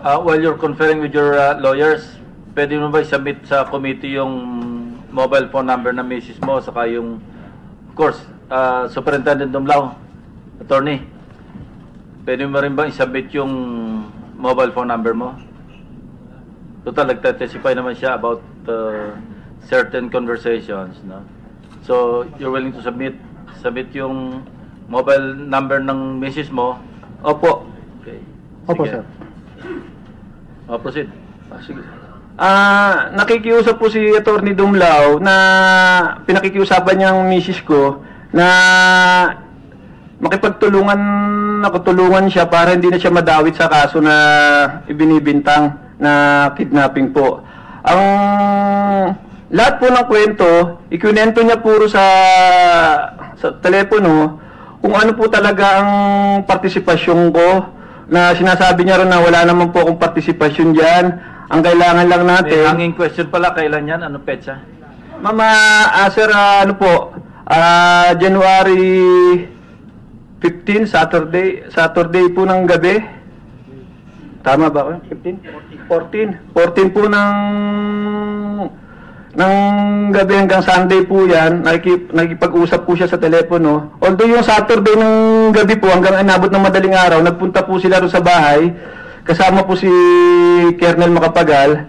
While you're conferring with your lawyers, pwede mo ba i-submit sa committee yung mobile phone number ng misis mo, saka yung, of course, Superintendent Dumlao, attorney, pwede mo rin ba i-submit yung mobile phone number mo? Total, nagtatestify naman siya about certain conversations, no? So, you're willing to submit yung mobile number ng misis mo? Opo. Okay. Opo, Sige. sir. Proceed. Sige. Nakikiusap po si Attorney Dumlao na pinakikiusapan niyang misis ko na nakutulungan siya para hindi na siya madawit sa kaso na ibinibintang na kidnapping po. Ang lahat po ng kwento, ikunento niya puro sa telepono kung ano po talaga ang partisipasyon ko, na sinasabi niya rin na wala naman po akong partisipasyon dyan. Ang kailangan lang natin... May hanging question pala, kailan yan? Ano petsa? Mama, sir, ano po, January 15, Saturday po ng gabi. Tama ba ako? 15? 14 po ng gabi hanggang Sunday po yan, nakikipag-usap po siya sa telepono. Although yung Saturday ng gabi po, hanggang inabot ng madaling araw, nagpunta po sila rin sa bahay, kasama po si Colonel Macapagal.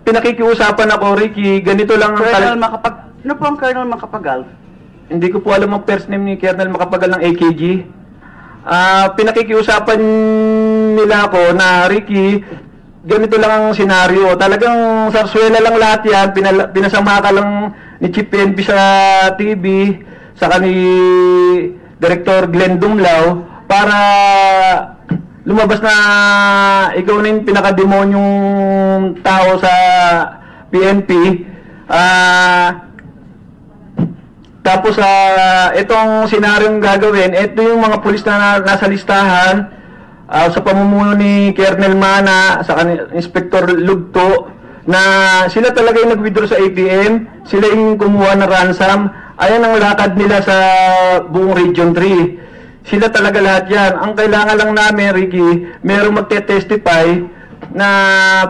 Pinakikiusapan ako, Ricky, ganito lang... Ano po ang Colonel Macapagal? Hindi ko po alam ang first name ni Colonel Macapagal ng AKG. Pinakikiusapan nila ako na, Ricky, ganito lang ang senaryo. Talagang sarswela lang lahat yan. Pinasama ka lang ni Chief PNP sa TV, saka ni Director Glenn Dumlao, para lumabas na ikaw na yung pinakademonyong tao sa PNP. Tapos itong senaryong gagawin, ito yung mga pulis na nasa listahan, sa pamumuno ni Colonel Mana, sa Inspector Lugto, na sila talaga yung nag-withdraw sa ATM, sila yung kumuha ng ransom. Ayan ang lakad nila sa buong Region 3. Sila talaga lahat yan. Ang kailangan lang namin, Ricky, merong magte-testify na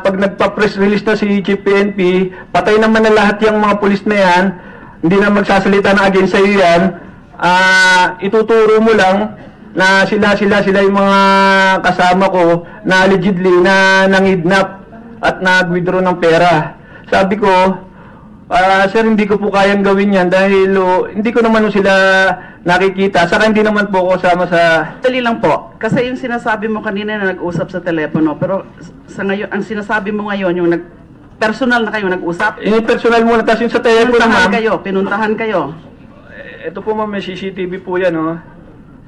pag nagpa-press release na si Chief PNP, patay naman na lahat yung mga pulis na yan, hindi na magsasalita na against sa'yo yan. Ituturo mo lang na sila yung mga kasama ko na allegedly na nangidnap at nag-withdraw ng pera. Sabi ko, sir, hindi ko po kayang gawin yan dahil hindi ko naman sila nakikita. Saka hindi naman po ako kasama sa... Dali lang po. Kasi yung sinasabi mo kanina na nag-usap sa telepono, pero sa ngayon, ang sinasabi mo ngayon, yung personal na kayo nag-usap? Yung personal muna, tapos yung sa telepono, ma'am. Pinuntahan kayo. Ito po, ma'am, may CCTV po yan, oh.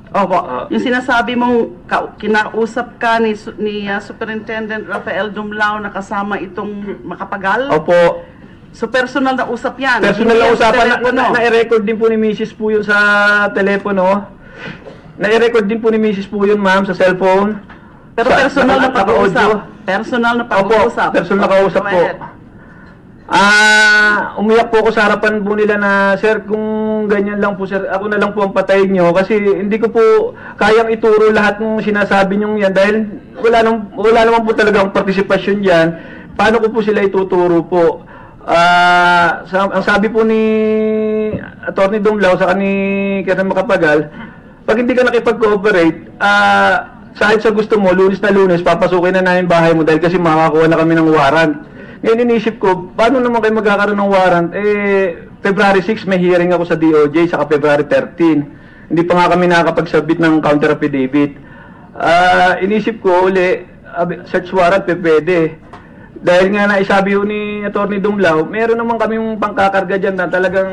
Opo. Yung sinasabi mong kinausap ka ni Superintendent Rafael Dumlao na kasama itong Macapagal? Opo. So personal na usap yan? Personal na usapan, na-record din po ni Mrs. po yun sa telepono. Na-record din po ni Mrs. po yun, ma'am, sa cellphone. Pero personal na pag-uusap? Personal na pag-uusap? Opo, personal na kausap po. Umiyak po ako sa harapan po nila na, sir, kung ganyan lang po, sir, ako na lang po ang patayin nyo kasi hindi ko po kayang ituro lahat ng sinasabi nyo yan dahil wala naman po talagang partisipasyon dyan. Paano ko po sila ituturo po? Ang sabi po ni Attorney Dumlao sa ni Colonel Macapagal, pag hindi ka nakipag-cooperate, kahit sa gusto mo, Lunes na Lunes, papasukin na namin bahay mo dahil kasi makakakuha na kami ng warrant. Ngayon inisip ko, paano naman kayo magkakaroon ng warrant? February 6 may hearing ako sa DOJ, saka February 13. Hindi pa nga kami nakakapag-submit ng counter affidavit. Inisip ko uli, search warrant pwede. Dahil nga naisabi ni Attorney Dumlao, meron naman kaming pangkakarga dyan na talagang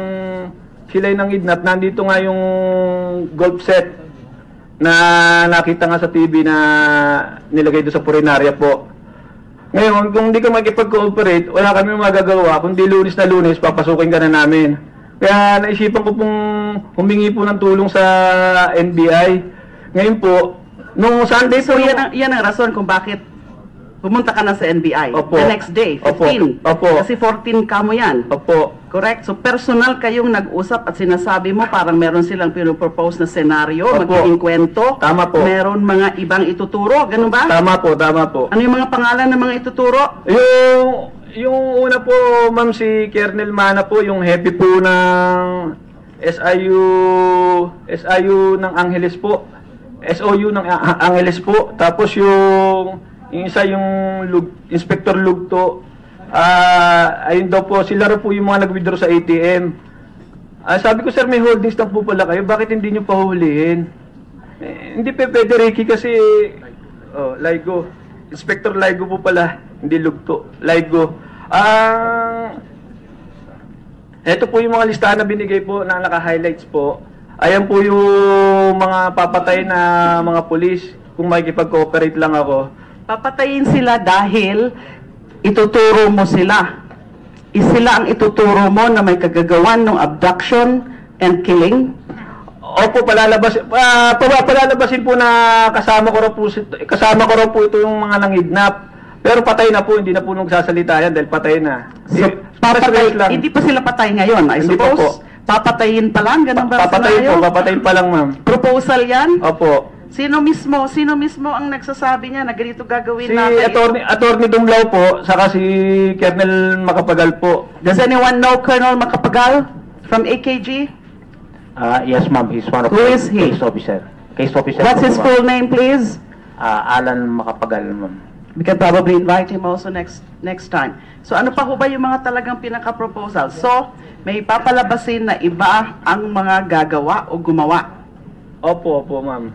sila yung nangidnap. Nandito nga yung golf set na nakita nga sa TV na nilagay doon sa Purinaria po. Ngayon, kung hindi ka makipag-cooperate, wala kami magagawa. Kundi Lunes na Lunes, papasukin ka na namin. Kaya naisipan ko pong humingi po ng tulong sa NBI. Ngayon po, nung Sunday so po... yan ang rason kung bakit Pumunta ka na sa NBI. Opo. The next day, 15. Opo. Kasi 14 ka mo yan. Opo. Correct? So, personal kayong nag-usap at sinasabi mo parang meron silang pinopropose na senaryo, Opo. magiging kwento. Tama po. Meron mga ibang ituturo. Ganun ba? Tama po, tama po. Ano yung mga pangalan ng mga ituturo? Yung una po, ma'am, si Kernel Mana po, yung heavy po ng SIU ng Angeles po. SOU ng Angeles po. Tapos yung isa yung Inspector Lugto. Ayun daw po, sila rin po yung mga nag-withdraw sa ATM. Sabi ko, sir, may holdings lang po pala kayo. Bakit hindi nyo pahulihin? Hindi pwede, Ricky, kasi Ligo. Inspector Ligo po pala, hindi Lugto. Ligo. Ito po yung mga listahan na binigay po na naka-highlights po. Ayan po yung mga papatay na mga pulis. Kung makikipag-cooperate lang ako. Papatayin sila dahil ituturo mo sila. Sila ang ituturo mo na may kagagawan ng abduction and killing. Opo, palalabasin po na kasama ko raw po ito yung mga nangidnap. Pero patay na po, hindi na po nagsasalita yan dahil patay na. So, hindi pa sila patay ngayon, I Hindi pa suppose. po. Papatayin pa lang, ganun ba ang senaryo? Papatayin pa lang, ma'am. Proposal yan? Opo. Sino mismo ang nagsasabi niya na ganito gagawin Si natin? Attorney Dumlao po, saka si Kernel Macapagal po. Does anyone know Colonel Macapagal from AKG? Yes, ma'am. He's one of Who the is he? case officer. Case officer. What's po, his ma'am. full name, please? Alan Macapagal, ma'am. We can probably invite him also next time. So ano pa ho ba yung mga talagang pinaka-proposal? So, may papalabasin na iba ang mga gagawa o gumawa. Opo, ma'am.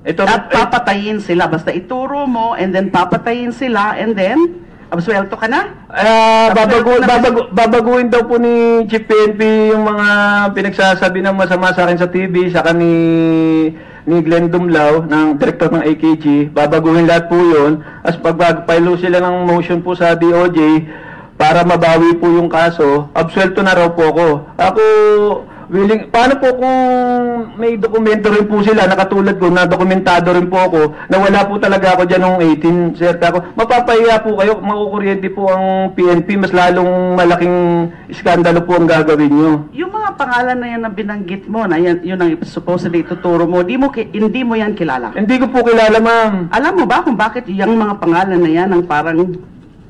At papatayin sila. Basta ituro mo and then papatayin sila and then absuelto ka na? Babaguhin daw po ni Chief PNP yung mga pinagsasabi ng masama sa akin sa TV, saka ni Glenn Dumlao, ng director ng AKG. Babaguhin lahat po yun. As pag-file sila ng motion po sa DOJ para mabawi po yung kaso, absuelto na raw po ako. Ako, willing, paano po kung may dokumento rin po sila, nakatulad ko, na dokumentado rin po ako, na wala po talaga ako dyan noong 18, sir, ako, mapapahiya po kayo, makukuryente po ang PNP, mas lalong malaking iskandalo po ang gagawin nyo. Yung mga pangalan na yan na binanggit mo, na yan, yun ang supposedly ituturo mo, hindi mo yan kilala. Hindi ko po kilala, ma'am. Alam mo ba kung bakit yung mga pangalan na yan ang parang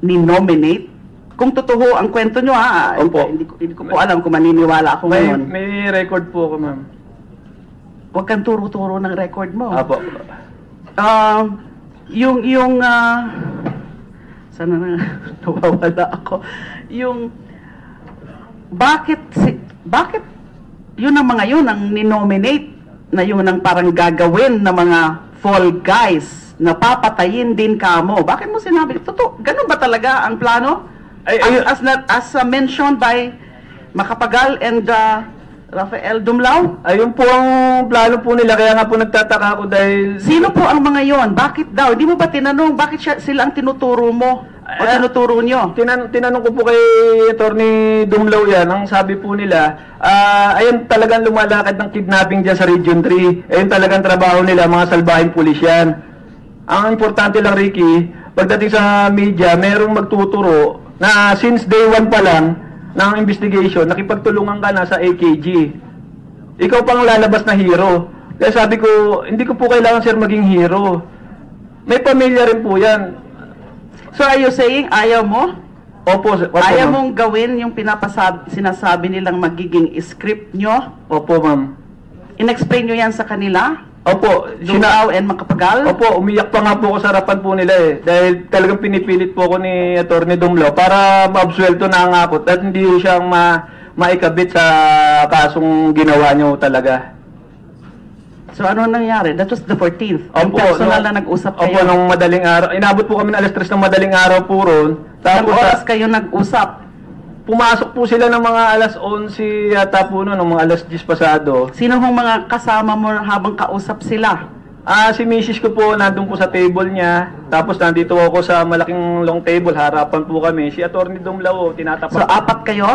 ni-nominate? Kung totoo ang kwento nyo, Opo. hindi ko po alam kung maniniwala ako ngayon. May record po ako, ma'am. Huwag kang turo-turo ng record mo. Apo. Sana na, nawawala ako. Bakit yun ang mga yun ang ninominate na yun ang parang gagawin na mga fall guys na papatayin din kamo? Bakit mo sinabi? Totoo, ganun ba talaga ang plano? As mentioned by Macapagal and Rafael Dumlao? Ayun po ang plano po nila, kaya nga po nagtataka ako dahil... Sino po ang mga yon? Bakit daw? Hindi mo ba tinanong bakit sila ang tinuturo mo? O tinuturo nyo? Tinanong ko po kay Attorney Dumlao yan, ang sabi po nila, ayun talagang lumalakad ng kidnapping dyan sa Region 3. Ayun talagang trabaho nila, mga salbahing pulis yan. Ang importante lang, Ricky, pagdating sa media, merong magtuturo na since day 1 pa lang ng investigation, nakipagtulungan ka na sa AKG. Ikaw pang lalabas na hero. Kaya sabi ko, hindi ko po kailangan, sir, maging hero. May pamilya rin po yan. So are you saying ayaw mo? Opo, Ayaw ma'am. mong gawin yung sinasabi nilang magiging script nyo? Opo, ma'am. In-explain nyo yan sa kanila? Opo, Dumlao and Macapagal? Opo, umiyak pa nga po ako sa harapan po nila eh. Dahil talagang pinipilit po ako ni Attorney Dumlao para maabsuelto na nga ako at hindi siyang maikabit sa kasong ginawa niyo talaga. So ano nangyari? That was the 14th. Yung Opo, personal na nag-usap kayo. Opo, nung madaling araw. Inabot po kami ng alas 3 ng madaling araw po ron. Ilang oras kayo nag-usap? Pumasok po sila ng mga alas 11 yata po noon, ng mga alas 10 pasado. Sino hong mga kasama mo habang kausap sila? Si Mrs. ko po, nandun po sa table niya. Tapos nandito ako sa malaking long table, harapan po kami. Si Attorney Dumlao, tinatapak. So apat kayo?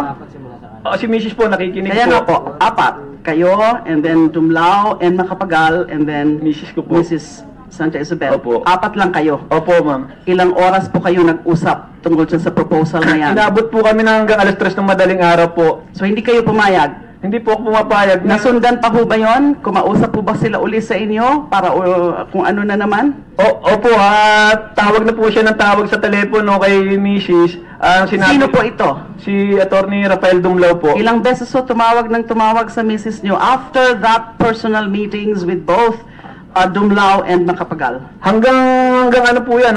Si Mrs. po, nakikinig Kaya po. nga po, apat. Kayo, and then Dumlao, and Macapagal, and then Mrs. ko po. Mrs. Santa Isabel. Opo. 4 lang kayo. Opo, ma'am. Ilang oras po kayo nag-usap tungkol dyan sa proposal na yan? Inabot po kami na hanggang alas 3 ng madaling araw po. So hindi kayo pumayag? Hindi po ako pumapayag. Nasundan pa po ba yun? Kumausap po ba sila uli sa inyo para kung ano na naman? Opo, tawag na po siya ng tawag sa telepono kay Mrs. Sino po ito? Si Attorney Rafael Dumlao po. Ilang beses so tumawag sa misis nyo after that personal meetings with both Dumlao and Macapagal? Hanggang ano po yan,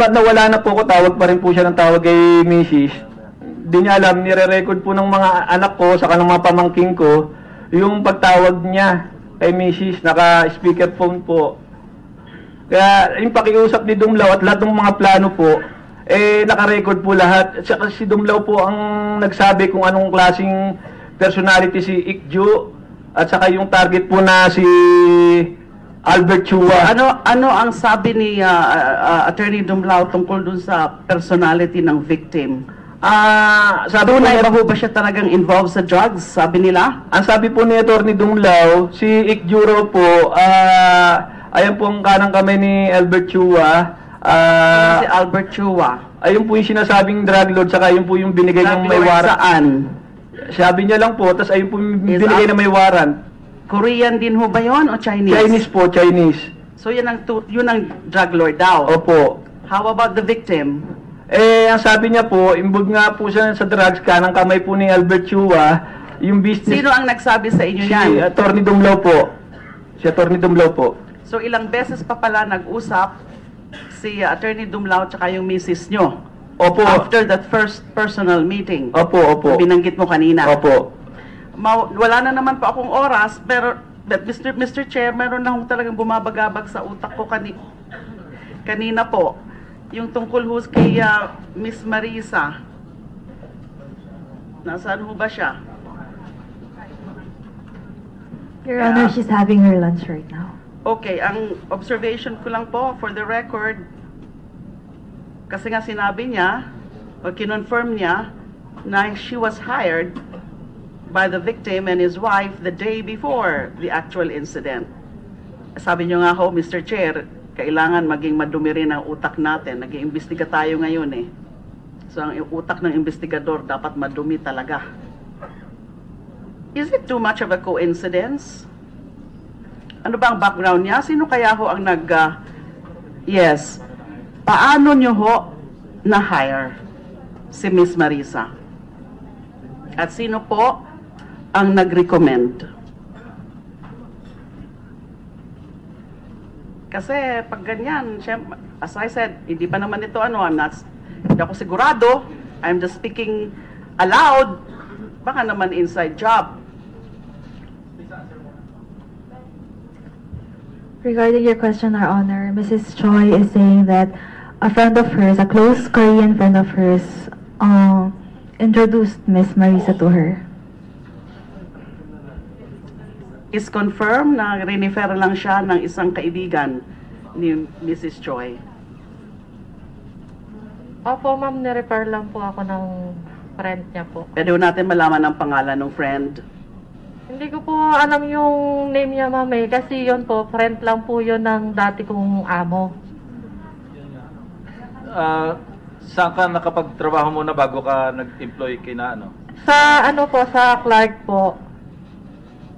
nawala na po ako, tawag pa rin po siya ng tawag kay Mrs. Di niya alam, nire-record po ng mga anak ko, saka ng mga pamangking ko, yung pagtawag niya kay Mrs. Naka-speakerphone po. Kaya yung pakiusap ni Dumlao at lahat ng mga plano po, naka-record po lahat. At saka si Dumlao po ang nagsabi kung anong klaseng personality si Ikju, at saka yung target po na si Albert Chua. Ano ang sabi ni Attorney Dumlao tungkol dun sa personality ng victim? Sabi Tunay po ba po ba siya talagang involved sa drugs, sabi nila? ang sabi po ni Attorney Dumlao, si Ikjuro po, ayan po ang kanang kamay ni Albert Chua. Si Albert Chua. Ayun po yung sinasabing drug lord, saka ayun po yung binigay ng may warrant. Saan? Sabi niya lang po, tapos ayun po yung Is binigay na may warrant. Korean din ho ba yun o Chinese? Chinese po, Chinese. So yun ang drug lord daw. Opo. How about the victim? Ang sabi niya po, imbog nga po siya sa drugs, kanang kamay po ni Albert Chua, yung business. Sino ang nagsabi sa inyo Si yan? Attorney Dumlao po. Si Attorney Dumlao po. So ilang beses pa pala nag-usap si Attorney Dumlao tsaka yung misis nyo? Opo. After that first personal meeting? Opo. Binanggit mo kanina? Opo. Wala na naman po akong oras, pero Mr. Chair, meron na akong talagang bumabagabag sa utak ko kanina po. Yung tungkol ho kay Miss Marisa. Nasaan ho ba siya? Your Honor, she's having her lunch right now. Okay, ang observation ko lang po, for the record, kasi nga sinabi niya, o kinonfirm niya, na she was hired by the victim and his wife the day before the actual incident. Sabi niyo nga ho, Mr. Chair, kailangan maging madumi rin ang utak natin. Nag-iimbestiga tayo ngayon eh. So ang utak ng investigador dapat madumi talaga. Is it too much of a coincidence? Ano ba ang background niya? Sino kaya ho ang Yes. Paano niyo ho na-hire si Miss Marisa? At sino po ang nag-recommend? Kasi pag ganyan, syempre, as I said, hindi pa naman ito hindi ako sigurado. I'm just speaking aloud. Baka naman inside job. Regarding your question, Your Honor, Mrs. Choi is saying that a friend of hers, a close Korean friend of hers, introduced Miss Marisa to her. Is confirmed na rinifer lang siya ng isang kaibigan ni Mrs. Choi. Opo, ma'am, nirefer lang po ako ng friend niya po. Pwede natin malaman ang pangalan ng friend. Hindi ko po alam yung name niya, ma'am, kasi yun po, friend lang po yun ng dati kong amo. Saan ka nakapagtrabaho muna bago ka nag-employ kay na ano? Sa sa Clark po.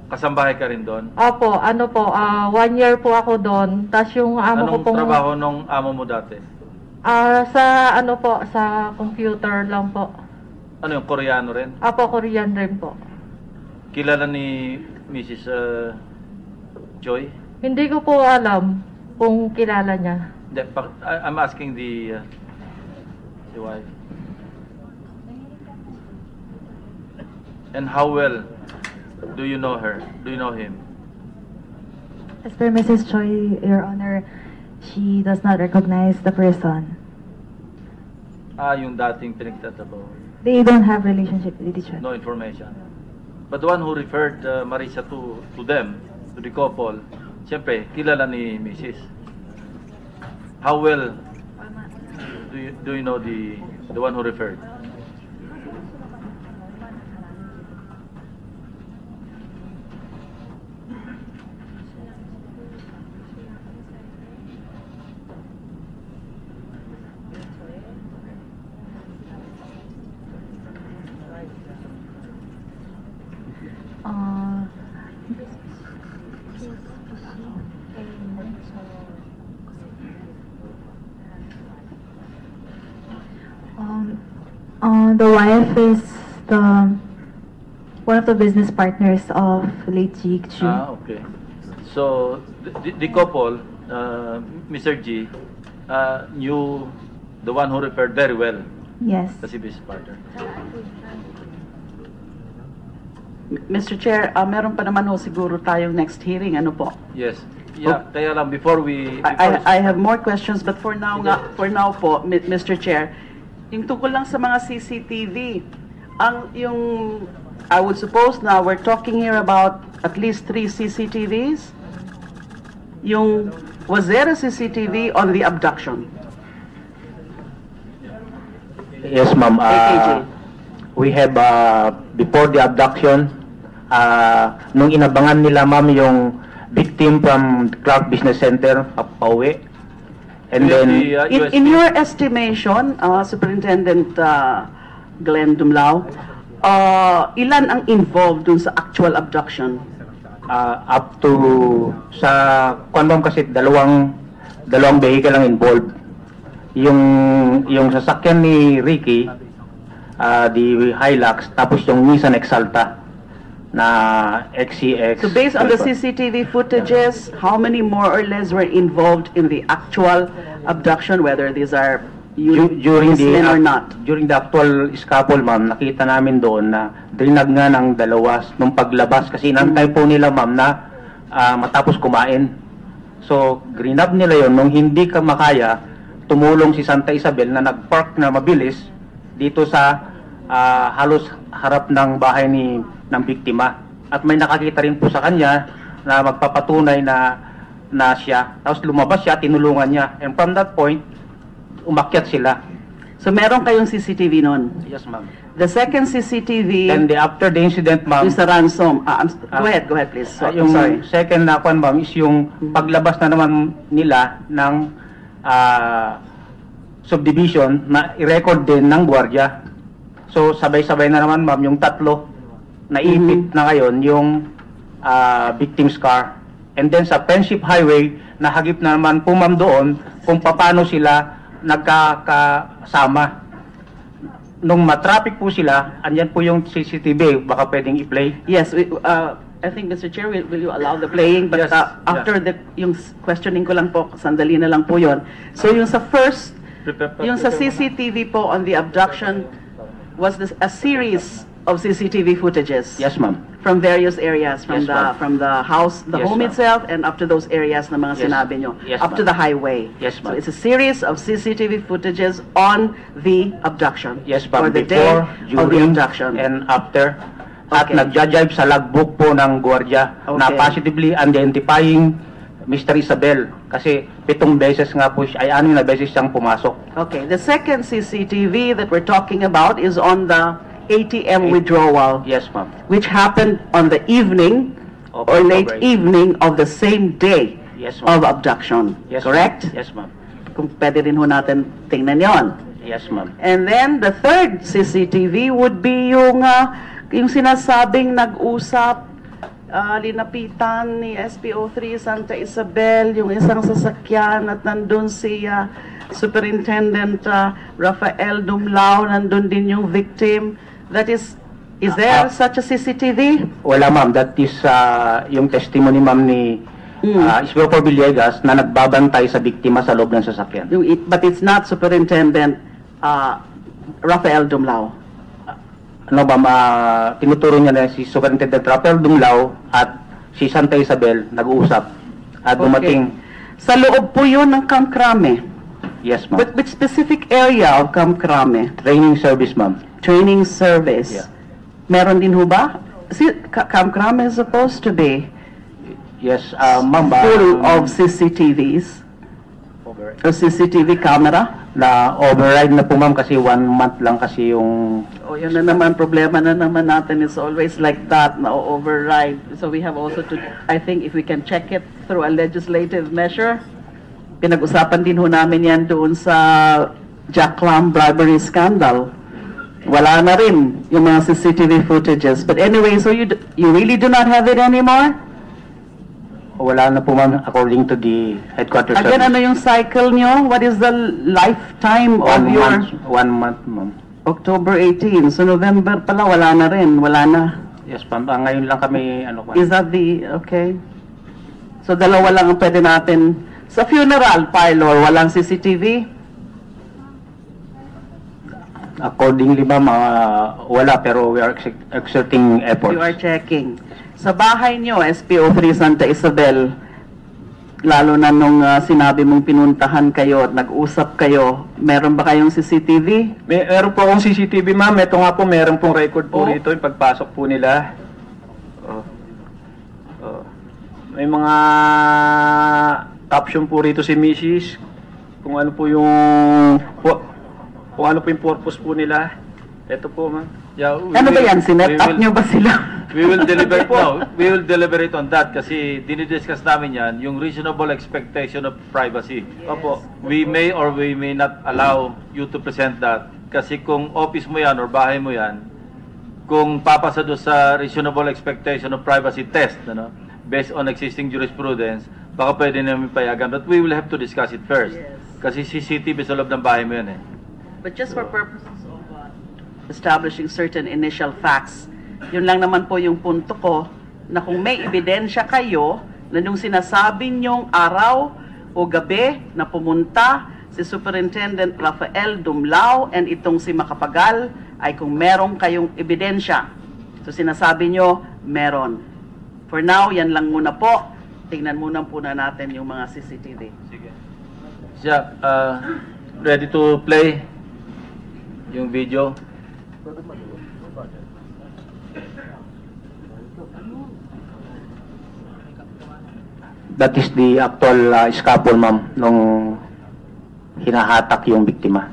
Kasambahay ka rin doon? Opo, 1 year po ako doon. Tapos yung amo ko Anong pong... trabaho nung amo mo dati? Sa computer lang po. Ano yung Koreano rin? Opo, Korean rin po. Kilala ni Mrs. Joy? Hindi ko po alam kung kilala niya. Hindi, I'm asking the wife. And how well do you know her? Do you know him? As per Mrs. Choi, Your Honor, she does not recognize the person. Yung dating pinagtatabaw. They don't have relationship with each other. No information. But the one who referred Marisa to them, to the couple, siyempre, kilala ni Mrs. How well do you know the one who referred? Uh, the wife is one of the business partners of late G. Okay. So, the couple, Mr. G, knew the one who referred very well, Yes. kasi business partner. Mr. Chair, meron pa naman ho siguro tayong next hearing. Ano po? Yes. Yeah, kaya lang, before we... I have more questions, but for now po, Mr. Chair, yung tungkol lang sa mga CCTV, I would suppose now we're talking here about at least 3 CCTVs. Was there a CCTV on the abduction? Yes, ma'am. AKJ. We have, before the abduction, nung inabangan nila, ma'am, yung victim from Clark Business Center, pauwi. And then, In your estimation, Superintendent Glenn Dumlao, ilan ang involved dun sa actual abduction? up to, sa, kung ma'am kasi dalawang vehicle ang involved. Yung sasakyan ni Ricky, the Hilux, tapos yung Nissan Exalta na XCX. So based on the CCTV footages, how many more or less were involved in the actual abduction, whether these are during the or not? During the actual scaffold, ma'am, nakita namin doon na drinag nga ng dalawa nung paglabas kasi inantay po nila, ma'am, na matapos kumain. So, grinab nila yon nung hindi ka makaya, tumulong si Santa Isabel na nagpark na mabilis dito sa halos harap ng bahay ng biktima. At may nakakita rin po sa kanya na magpapatunay na siya. Tapos lumabas siya, tinulungan niya. And from that point, umakyat sila. So meron kayong CCTV nun? Yes, ma'am. The second CCTV Then after the incident, ma'am, is the ransom. Go ahead please. I'm yung sorry. second na kwan, ma'am, is yung paglabas na naman nila ng subdivision na i-record din ng gwardiya. So sabay-sabay na naman, ma'am, yung tatlo na ipit na ngayon yung victim's car. And then sa Friendship Highway, nahagip na naman po, ma'am, doon kung paano sila nagkakasama. Nung matraffic po sila, andyan po yung CCTV, baka pwedeng i-play. Yes, I think, Mr. Chair, will you allow the playing? But Yes, after yung questioning ko lang po, sandali na lang po yon. So yung sa first, yung sa CCTV po on the abduction, was this a series of CCTV footages? Yes, ma'am. From various areas, Yes, ma'am. from the house, the Yes, home ma'am. itself, and up to those areas na mga Yes. sinabi nyo, Yes, up to ma'am. the highway. Yes, So ma'am. it's a series of CCTV footages on the abduction. Yes, For ma'am. the day Before, of the during, abduction. and after. At Okay. nagja-jive sa logbook po ng gwardiya na Okay. positively identifying Mr. Isabel. Kasi 7 beses nga po siya, ay 6 na beses siyang pumasok. Okay, the second CCTV that we're talking about is on the ATM withdrawal, Yes, ma'am. which happened on the evening Of or late October. evening of the same day Yes, ma'am. of abduction. Yes, Correct? ma'am. Yes, ma'am. Kung pwede rin ho natin tingnan yon. Yes, ma'am. And then the third CCTV would be yung sinasabing nag-usap, linapitan ni SPO3 Santa Isabel, yung isang sasakyan at nandun si Superintendent Rafael Dumlao, nandun din yung victim. That is there such a CCTV? Wala, ma'am. That is yung testimony, ma'am, ni Isbropo Villegas na nagbabantay sa biktima sa loob ng sasakyan. But it's not Superintendent Rafael Dumlao. Ano ba, tinuturo niya na si Superintendent Rafael Dumlao at si Santa Isabel nag-uusap at dumating. Sa loob po yun ng Camp Crame. Yes, ma'am. But which specific area of Camp Crame? Training service, ma'am. Training service. Yeah. Meron din ho ba? Camp Crame is supposed to be Yes, ma'am. full of CCTVs or CCTV camera. Na override na po, ma'am, kasi 1 month lang kasi yung... O yun na naman, problema na naman natin is always like that, na override. So we have also to, I think if we can check it through a legislative measure, pinag-usapan din ho namin yan doon sa Jack Lam bribery scandal. Wala na rin yung mga CCTV footages. But anyway, so you really do not have it anymore? Wala na po ma'am, according to the headquarters. Again, ano yung cycle nyo? What is the lifetime of your... 1 month ma'am. October 18. So November pala, wala na rin. Wala na. Yes ma'am, ngayon lang kami ano ma'am. Is that the... Okay. So dalawa lang ang pwede natin. Sa funeral parlor, walang CCTV? Accordingly ma'am, wala, pero we are exerting efforts. You are checking. Sa bahay nyo, SPO3 Santa Isabel, lalo na nung sinabi mong pinuntahan kayo at nag-usap kayo, meron ba kayong CCTV? Meron po akong CCTV, ma'am. Ito nga po, meron pong record po Oh. rito, yung pagpasok po nila. May mga caption po rito si Mrs. Kung ano po yung purpose po nila. Ito po, ma'am. Yeah, Ano ba yan? Sinet up nyo ba sila? We will deliberate we will deliberate on that kasi dinidiscuss namin yan, yung reasonable expectation of privacy. Opo, we may or we may not allow you to present that kasi kung office mo yan or bahay mo yan, kung papasa doon sa reasonable expectation of privacy test, ano, based on existing jurisprudence, baka pwede namin payagan. But we will have to discuss it first. Kasi CCTV sa loob ng bahay mo yan eh. But just for purposes of establishing certain initial facts, yun lang naman po yung punto ko, na kung may ebidensya kayo na nung sinasabi nyong araw o gabi na pumunta si Superintendent Rafael Dumlao and itong si Macapagal, ay kung meron kayong ebidensya. So sinasabi nyo, meron. For now, yan lang muna po. Tingnan muna natin yung mga CCTV. Sige. Siya, ready to play yung video? That is the actual scalpel ma'am, nung hinahatak yung biktima.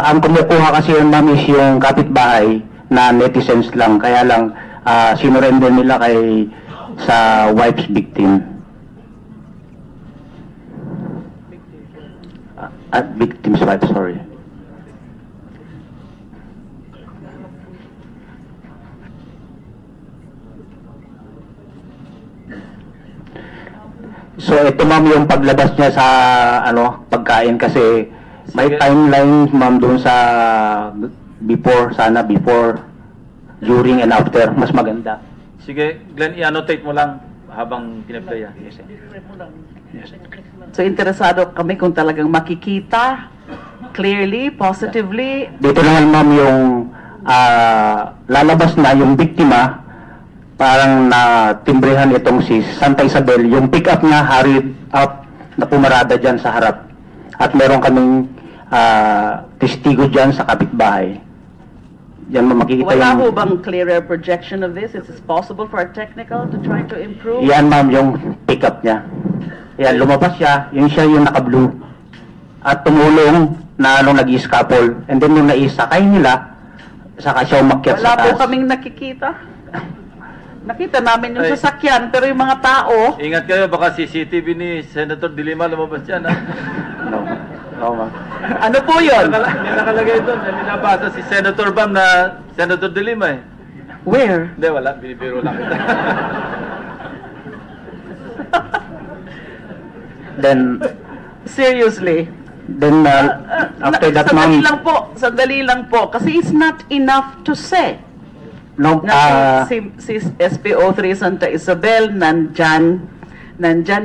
Ang kumukuha kasi yun ma'am is yung kapitbahay na netizens lang, kaya lang sinurrender nila kay sa wife's victim. At victim's wife, sorry. So ito ma'am yung paglabas niya sa pagkain kasi may Sige. timeline ma'am doon sa before, during and after, mas maganda. Sige, Glenn, i-annotate mo lang habang pinaplay yan. Yes, sir. Yes, sir. So interesado kami kung talagang makikita clearly, positively. Dito naman ma'am yung lalabas na yung biktima, parang natimbrehan itong si Santa Isabel, yung pick-up niya hurried up na pumarada dyan sa harap. At meron kaming testigo dyan sa kapitbahay. Yan makikita Wala yung... ho bang clearer projection of this? Is it possible for our technical to try to improve? Yan ma'am yung pick-up niya. Yan, lumabas siya, yun siya yung naka-blue. At tumulong na nag-i-scaffold. And then nung naisakay nila, saka siya umakyat Wala sa po taas. kaming nakikita. Nakita namin yung Ay. sasakyan, pero yung mga tao, Ingat kayo, baka CCTV ni Senator De Lima lumabas dyan, ha? No, no ma'am. ano po yun? May nakalagay doon, may binabasa si Senator Bam na Senator De Lima, eh. Where? Hindi, wala, binibiro lang kita. Then, Seriously. after that Sandali ma'am, sandali lang po, kasi it's not enough to say no, na si SPO3 Santa Isabel, nandyan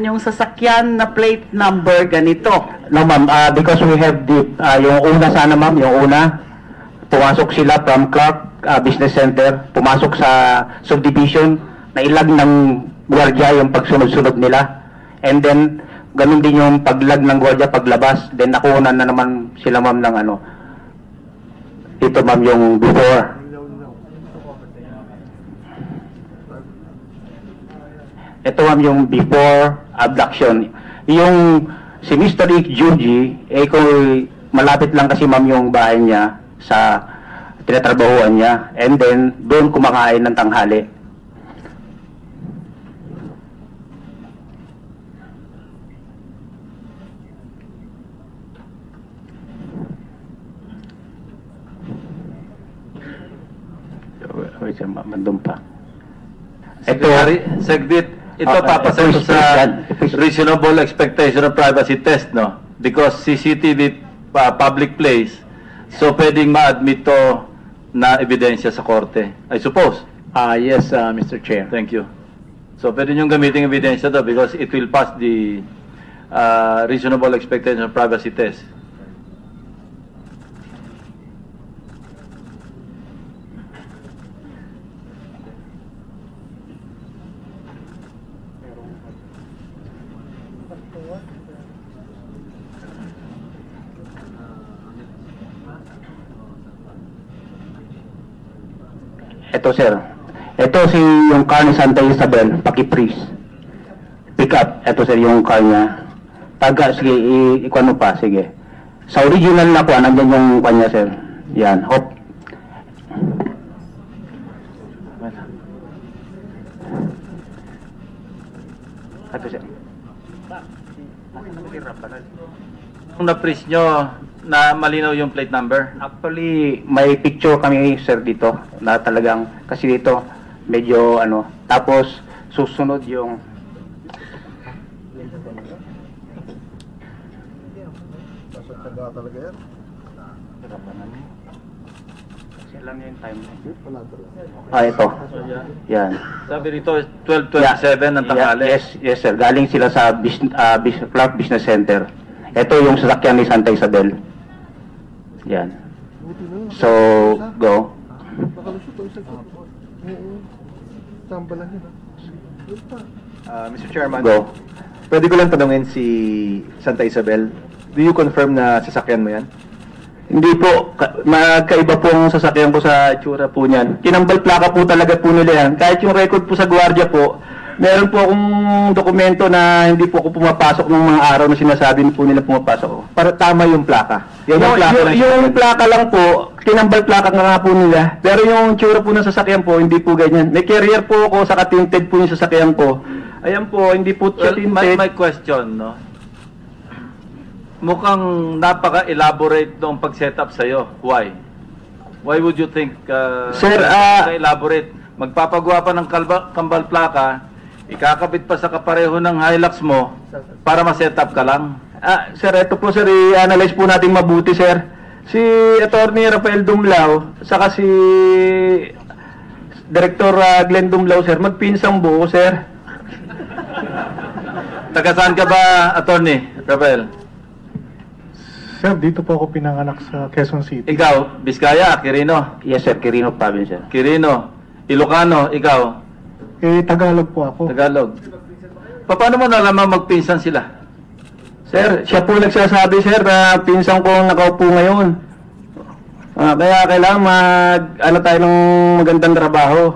yung sasakyan na plate number ganito. no ma'am, because we have the, yung una sana ma'am, yung una, pumasok sila from Clark Business Center, pumasok sa subdivision, nailag ng gwardiya yung pagsunod-sunod nila. And then, ganun din yung paglag ng gwardiya paglabas, then nakuha na naman sila ma'am ng ito ma'am yung before. Ito ma'am yung before abduction. Yung si Mr. Rick Juji, kung malapit lang kasi ma'am yung bahay niya sa tinatrabahuan niya. And then, doon kumakain ng tanghali. sorry sir, mandun pa. Secretary, Segdit, ito papasok ito, sa ito, reasonable expectation of privacy test, no? Because CCTV public place, so pwedeng ma-admit to na ebidensya sa korte, I suppose. Yes, Mr. Chair. Thank you. So pwede niyong gamitin ebidensya to because it will pass the reasonable expectation of privacy test. Ito sir, ito si yung car ni Santa Isabel, paki-freeze. Pick up, ito sir yung car niya. Taga, sige, ikuano pa, sige. Sa original na kuha, nandyan yung kanya sir. Yan, hop. Ito sir. Kung na-freeze nyo na malinaw yung plate number, Actually, may picture kami sir dito na talagang kasi dito medyo ano, tapos susunod yung ito. Yan. sabi rito 12:27 ng tanghali. Yes sir. Galing sila sa Clark Business Center. Ito yung sasakyan ni Santa Isabel. Yan. So, go. Mr. Chairman, Go. pwede ko lang tanungin si Santa Isabel, do you confirm na sasakyan mo yan? Hindi po, magkaiba po ang sasakyan ko sa itsura po niyan. Kinambal plaka po talaga po nila yan. Kahit yung record po sa gwardiya po, meron po akong dokumento na hindi po ako pumapasok ng mga araw na sinasabi po nila pumapasok ako. Para tama yung plaka. Yan yung plaka ng Yung plaka lang po, kinambal plaka nga po nila. Pero yung itsura po ng sasakyan po, hindi po ganyan. May carrier po ako, saka tinted po yung sasakyan ko. Ayan po, hindi po siya Well, tinted. my question, no? Mukhang napaka-elaborate noong pag-set up sa'yo. Why? Why would you think Sir, elaborate? Magpapagawa pa ng kambal plaka, ikakabit pa sa kapareho ng Hilux mo para ma-set up ka lang. Sir, ito po sir, i-analyze po natin mabuti sir. Si Attorney Rafael Dumlao, saka si Director Glenn Dumlao sir, magpinsang buo sir. Taga saan ka ba, Attorney Rafael? Sir, dito po ako pinanganak sa Quezon City. Ikaw, Biskaya, Quirino. Yes sir, Quirino Province sir. Quirino. Ilocano, ikaw, Tagalog po ako. Tagalog. Paano mo nalaman magpinsan sila? Sir, siya po nagsasabi sir na pinsang ko nakaupo ngayon. Kaya kailangan tayo ng magandang trabaho.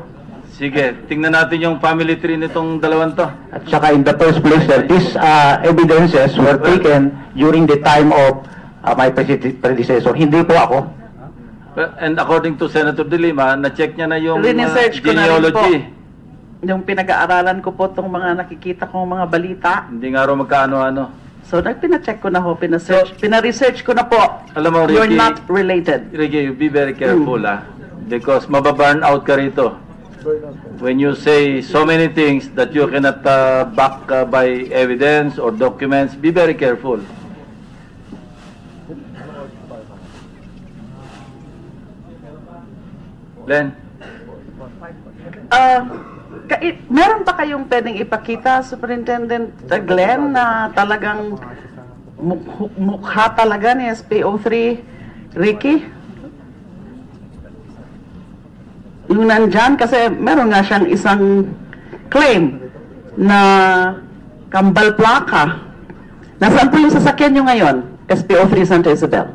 Sige, tingnan natin yung family tree nitong dalawang to. At saka in the first place sir, these evidences were taken during the time of my predecessor. Hindi po ako. And according to Senator De Lima, na-check niya na yung Rinesearch ko na rin genealogy. Yung pinag-aaralan ko po itong mga nakikita kong mga balita. Hindi nga raw magkaano-ano. So, pina-check ko na ho, pina-research ko na po. Alam mo, You're Ricky, not related. Ricky, be very careful because mababurn out ka rito. When you say so many things that you cannot back by evidence or documents, be very careful. Len? Meron ba kayong pwedeng ipakita, Superintendent Glenn, na talagang mukha talaga ni SPO3 Ricky? Yung nandyan, kasi meron nga siyang isang claim na kambal plaka. Nasaan po yung sasakyan nyo ngayon, SPO3 Santa Isabel?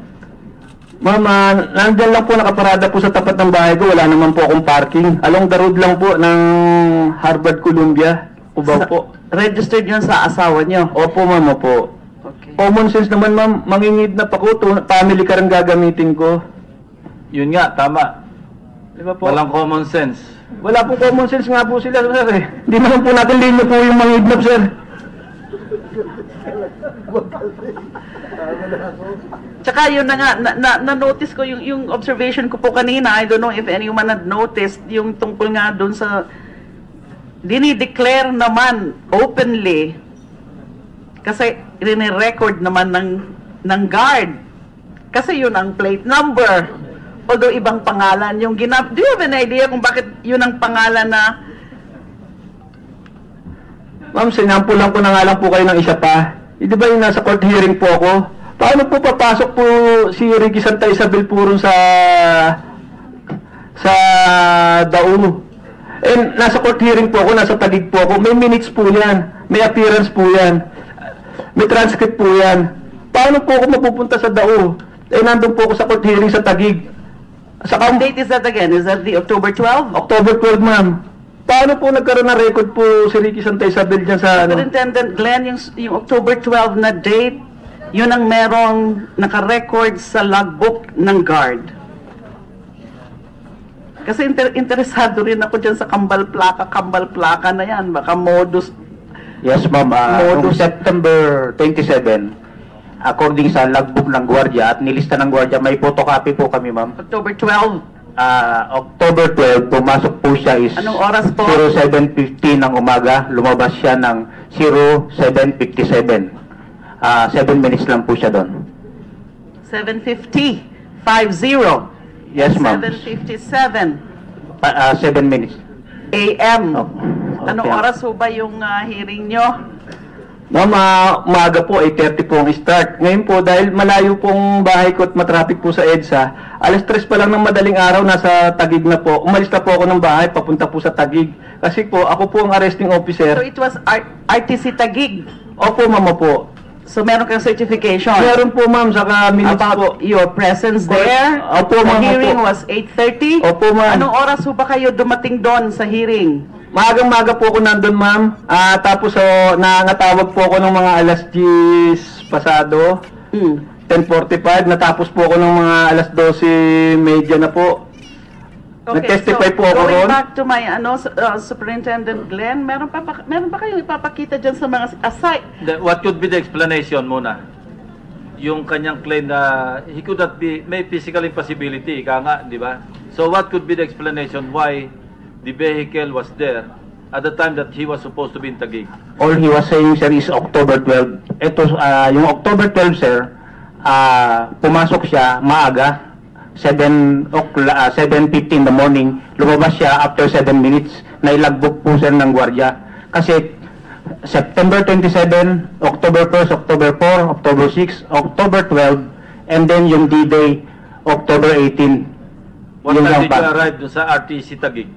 Mama, nandyan lang po nakaparada po sa tapat ng bahay ko. Wala naman po akong parking. Along the road lang po ng Harvard Columbia. Ubaw po. Registered yun sa asawa nyo? Opo, ma'am, opo. Okay. Common sense naman, ma'am. Mangingid na pa ko. Family car ang gagamitin ko. Yun nga, tama. Di ba po? Walang common sense. Wala po common sense nga po sila, sir. Hindi naman po natin linya po yung mangidnap, sir. Tsaka yun na nga, na-notice ko yung observation ko po kanina, I don't know if anyone had noticed, yung tungkol nga doon sa, dinideclare naman openly, kasi rini-record naman ng guard, kasi yun ang plate number, although ibang pangalan yung do you have an idea kung bakit yun ang pangalan na? Ma'am, sinampulan ko na nga lang po kayo ng isa pa. Di ba yung nasa court hearing po ako? Paano po papasok po si Ricky Santa Isabel po ron sa Dao? And nasa court hearing po ako, nasa Taguig po ako. May minutes po yan. May appearance po yan. May transcript po yan. Paano po ako mapupunta sa Dao? Eh, nandun po ako sa court hearing sa Taguig. What date is that again? Is that the October 12? October 12, ma'am. Paano po nagkaroon ng record po si Ricky Santa Isabel dyan sa ano? Superintendent Glenn, yung October 12 na date, yun ang merong naka-record sa logbook ng guard. Kasi interesado rin ako dyan sa kambal plaka na yan. Baka modus. Yes, ma'am. Noong September 27, according sa logbook ng gwardiya at nilista ng gwardiya, may photocopy po kami, ma'am. October 12. October 12, pumasok po siya is anong oras po? 07:50 ng umaga, lumabas siya ng 07:57. 7 minutes lang po siya doon. 7:50. 50. Yes, ma'am. 7:57 7 minutes. AM. Oh, Anong okay. oras po ba yung hearing nyo? Ma'am, umaga po, 8:30 po ang start. Ngayon po, dahil malayo pong bahay ko at matraffic po sa EDSA, alas 3 pa lang ng madaling araw, nasa Taguig na po. Umalis na po ako ng bahay, papunta po sa Taguig. Kasi po, ako po ang arresting So officer. it was RTC Taguig. Opo, ma'am, po. So meron kang certification Meron po, ma'am, saka minutes about po. your presence there. Opo, The ma'am, hearing opo. was 8:30. Opo, ma'am. Anong oras po ba kayo dumating doon sa hearing? Maagang-maga po ako nandun, ma'am. Tapos, nangatawag po ako ng mga alas 10 pasado. 10:45. Natapos po ako ng mga alas 12:30 na po. Nag-testify po ako going ron. back to my Superintendent Glenn, meron ba kayong ipapakita dyan sa mga aside? What could be the explanation muna? Yung kanyang claim na he could not be, may physical impossibility, ika nga, di ba? So what could be the explanation why the vehicle was there at the time that he was supposed to be in Taguig? All he was saying, sir, is October 12. Ito, yung October 12, sir, pumasok siya maaga, 7:50 in the morning, lumabas siya after 7 minutes, nailagbook po sir ng gwardiya. Kasi September 27, October 1st, October 4, October 6, October 12, and then yung D-Day, October 18. What Yung time did lang you pa. arrive dun sa RTC Taguig?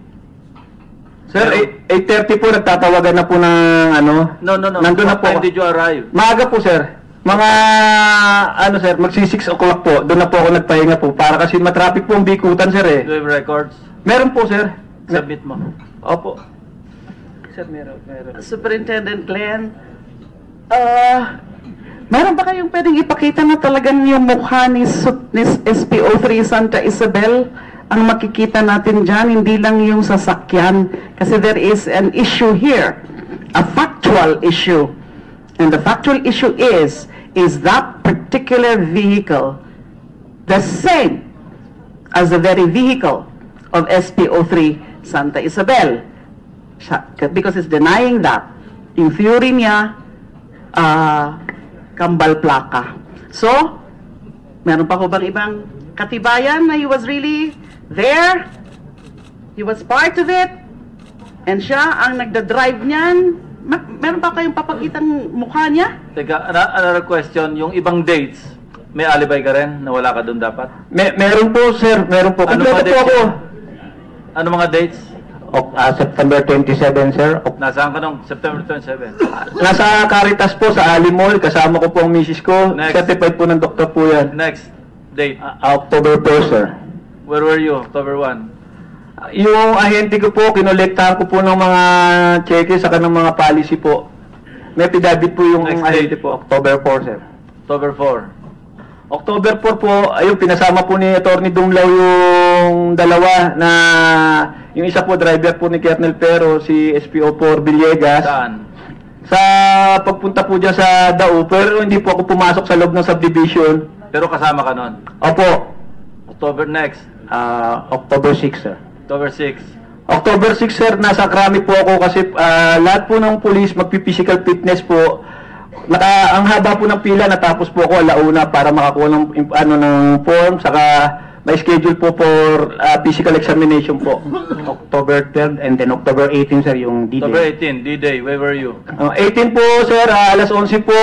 Sir, 8:30 po, nagtatawagan na po ng ano. No. Nandun na What po. time did you arrive? Maaga po, sir. Mga, sir, magsi 6 o'clock po. Doon na po ako nagpahinga po. Para kasi matraffic po ang Bikutan, sir, eh. Do you have records? Meron po, sir. Submit mo. Opo. Sir, meron. Superintendent Glenn, meron ba kayong pwedeng ipakita na talagang yung mukha ni SPO3 Santa Isabel ang makikita natin dyan, hindi lang yung sasakyan? Kasi there is an issue here, a factual issue. And the factual issue is that particular vehicle the same as the very vehicle of SPO3 Santa Isabel? Because it's denying that. Yung theory niya, kambal plaka. So, meron pa ko bang ibang katibayan na he was really there? He was part of it? And siya ang nagda-drive niyan? Meron pa kayong papakitang mukha niya? Teka, another question, yung ibang dates, may alibay ka rin na wala ka doon dapat? Meron po, sir. Meron po. Ano Kompleto mga po dates ako. yun? Ano mga dates? September 27, sir. Nasaan ka nung September 27? Nasa Caritas po, sa Ali Mall. Kasama ko po ang misis ko. Next. Certified po ng doktor po yan. Next date. October 4, sir. Where were you? October 1. Yung ahente ko po, kinolektahan ko po ng mga cheque saka ng mga policy po. May pidabit po yung Next ahente date. po. October 4, sir. October 4. October 4 po, ayun, pinasama po ni Atty. Dumlao yung dalawa na, yung isa po driver po ni Colonel Pero, si SPO4 Villegas. Saan? sa pagpunta po dyan sa Dao, pero hindi po ako pumasok sa loob ng subdivision. Pero kasama ka nun. Opo, October next. October 6, sir. October 6. October 6, sir, nasa Krami po ako kasi lahat po ng police magpi-physical fitness po. Ang haba po ng pila, natapos po ako alauna para makakuha ng form, saka may schedule po for physical examination po. October 12 and then October 18, sir, yung D-Day. October 18, D-Day. Where were you? 18 po, sir, alas 11 po,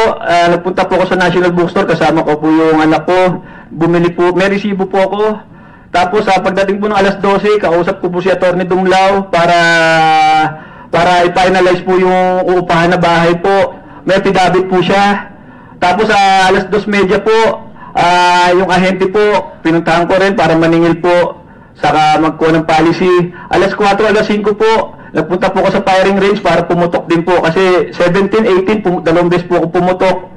nagpunta po ako sa National Bookstore, kasama ko po yung anak ko, bumili po, may resibo po ako. Tapos pagdating po ng alas 12, kausap ko po si Atty. Dumlao para i-finalize po yung uupahan na bahay po. May affidavit po siya. Tapos alas 2:30 po, yung ahente po, pinuntahan ko rin para maningil po, saka magkuha ng policy. Alas 4, alas 5 po, nagpunta po ako sa firing range para pumutok din po. Kasi 17, 18, dalawang beses po ako pumutok.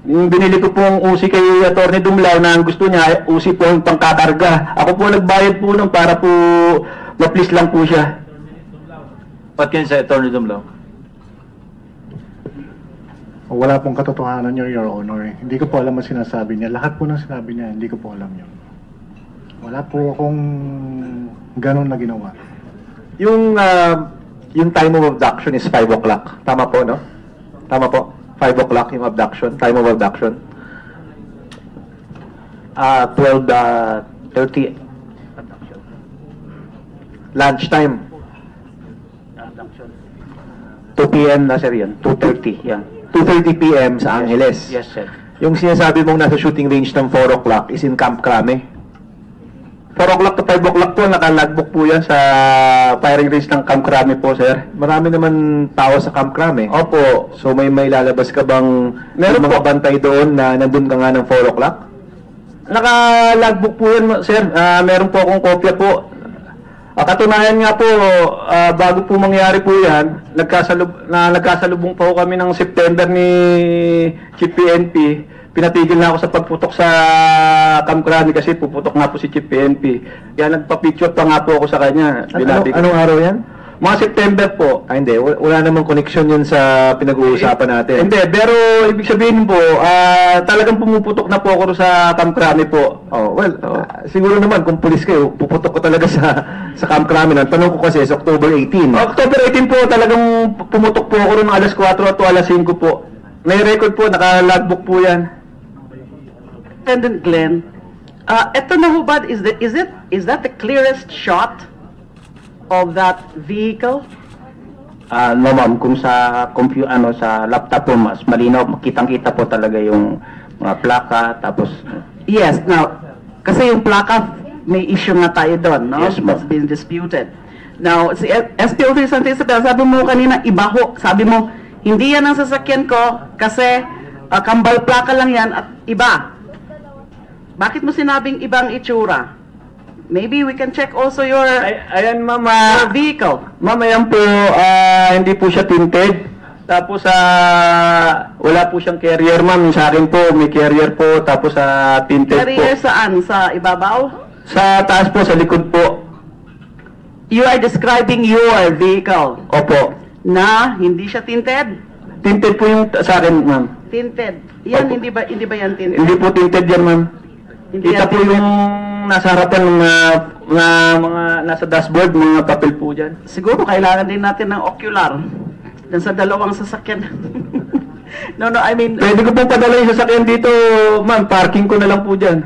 Yung binili ko pong usi kay Atty. Dumlao na ang gusto niya, usi po yung pangkakarga. Ako po nagbayad po nun para po ma-please lang po siya. What can you say, Atty. Dumlao? Wala pong katotohanan yun, Your Honor. Hindi ko po alam ang sinasabi niya. Lahat po ng sinabi niya, hindi ko po alam yun. Wala po akong ganun na ginawa. Yung time of abduction is 5 o'clock. Tama po, no? Tama po. 5 o'clock yung abduction, time of abduction. 12:30. Lunchtime. 2 p.m. na, sir, yun. 2:30, yan. 2:30 p.m. sa Angeles. Yes, sir. Yung sinasabi mong nasa shooting range ng 4 o'clock is in Camp Crame. 4 o'clock to 5 o'clock po, naka-logbook po yan sa firing range ng Camp Crame po, sir. Marami naman tao sa Camp Crame. Opo. So may lalabas ka bang Meron mga po. bantay doon na nandun ka nga ng 4 o'clock? Naka-logbook po yan, sir. Meron po akong kopya po. Katunayan nga po, bago po mangyari po yan, nagkasalubong po kami ng September ni Chief PNP. Pinatigil na ako sa pagputok sa Camp Crame kasi puputok nga po si Chief PNP. Kaya nagpa-picture pa nga po ako sa kanya. Anong araw yan? Mga September po. Hindi. Wala namang connection yun sa pinag-uusapan natin. Hindi, pero ibig sabihin po, talagang pumuputok na po ako sa Camp Crame po. Siguro naman kung pulis kayo, puputok ko talaga sa Camp Crame. Ang tanong ko kasi is October 18. October 18 po, talagang pumutok po ako rin ng alas 4 at alas 5 po. May record po, naka-logbook po yan. Lieutenant Glenn, eto na hubad, is that the clearest shot of that vehicle? No, ma'am, kung sa sa laptop po, mas malinaw, kitang-kita po talaga yung mga plaka, tapos Yes, now, kasi yung plaka, may issue nga tayo doon, no? Yes, ma'am. That's been disputed. Now, si SPO3 Santa Isabel, sabi mo kanina, iba ho. Sabi mo, hindi yan ang sasakyan ko kasi kambal plaka lang yan at iba. Bakit mo sinabing ibang itsura? Maybe we can check also your Ayan, ma'am. your vehicle. Ma'am, ayan po, hindi po siya tinted. Tapos, wala po siyang carrier, ma'am. Sa akin po, may carrier po. Tapos, tinted Carrier po. saan? Sa ibabaw? Sa taas po, sa likod po. You are describing your vehicle Opo. na hindi siya tinted? Tinted po yung sa akin, ma'am. Tinted. Yan, Opo. hindi ba yan tinted? Hindi po tinted yan, ma'am. Hindi Kita yan po tinted. yung nasa harapan ng mga nasa dashboard, mga papel po dyan. Siguro kailangan din natin ng ocular dun sa dalawang sasakyan. No, I mean, Pwede ko pong padala yung sasakyan dito, ma'am. Parking ko na lang po dyan.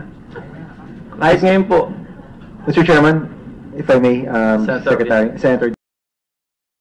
Kahit ngayon po. Mr. Chairman, if I may, Senator Senator